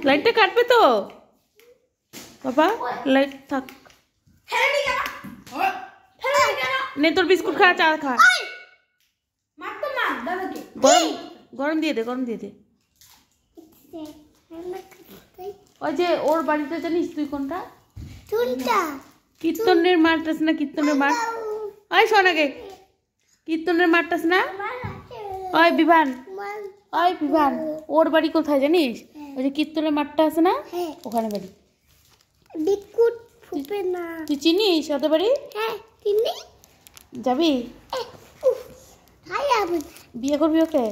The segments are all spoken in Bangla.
লাইটটা কাটবে তো বাবা লাইট থাক নে তোর বিস্কুট খা চা খা গরম গরম দিয়ে দে ওই যে ওর বাড়িতে জানিস তুই কোনটা কীর্তনের মাঠ আছে না কীর্তনের মাঠ ওই শোন আগে কীর্তনের মাঠটা আছে না ওই বিভান ওর বাড়ি কোথায় জানিস ওই যে কীর্তনের মাঠটা আছে না ওখানে বাড়ি তুই চিনিস ওদের বাড়ি যাবি বিয়ে করবি ওকে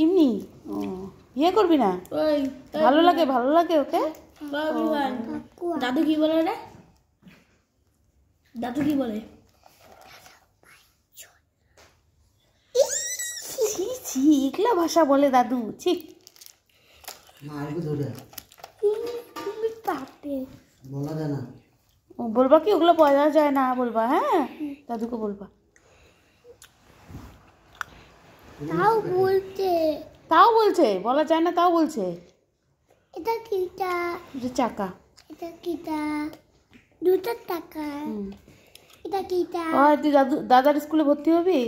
এমনি ও বিয়ে করবি না ভালো লাগে ওকে দাদু কি বলে রে দাদু কি বলে এগুলা ভাষা বলে দাদু ঠিক বলবা কি ওগুলো বলা যায় না বলবা হ্যাঁ দাদুকে বলবা তাও বলছে বলা যায় না তাও বলছে এটা কিটা চাকা এটা কিটা 2 টাকা এটা কিটা তুই দাদার স্কুলে ভর্তি হবি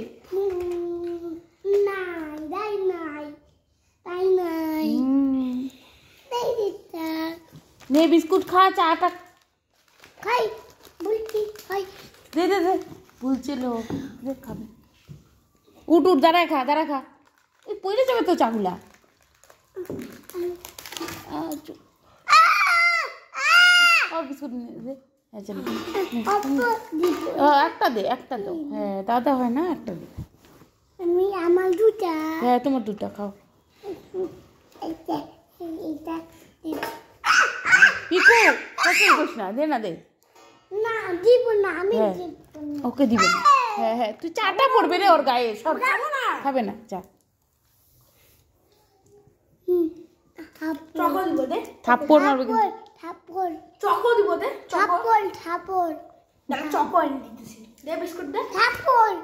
নে বিস্কুট খা চাটা খাই বলছি খাই দে বলছিল খাবে উঠ দাঁড়ায় খা এই পড়ে যাবে তো চাগুলা বিস্কুট একটা দে হ্যাঁ দাদা হয় না একটা দে আমার দুটা হ্যাঁ তোমার দুটা খাও পিকু না দে না দিব না আমি ওকে দিব না হ্যাঁ তুই চাটা পড়বে রে ওর গায়ে সব খাবে না চা থাপ্পড় মারবে চকো দিব দে থাপ্পড় চকো এনে দিতেছি দে বিস্কুট দে থাপ্পড়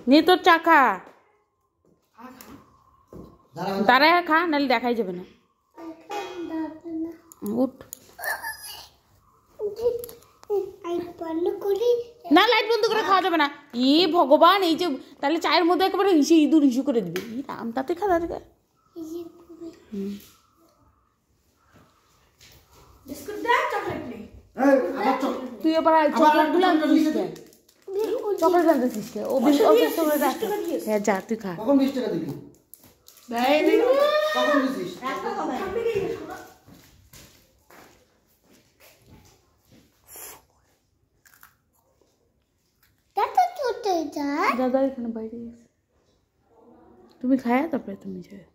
নে তোর চা খা দাঁড়ায় খা নাহলে দেখাই যাবে না উঠ না লাইট বন্ধ করে খাওয়া যাবে না ভগবান এই যে তাহলে চায়ের মধ্যে একেবারে ইঁদুর হিসু করে দিবে রাম তাতে খা দাঁড়া তুই এবার চকলেট গুলো চকলেট আনতেছিস ও হ্যাঁ যা তুই খা দাদা এখানে বাইরে গেছে তুমি খায়া তারপরে তুমি যাও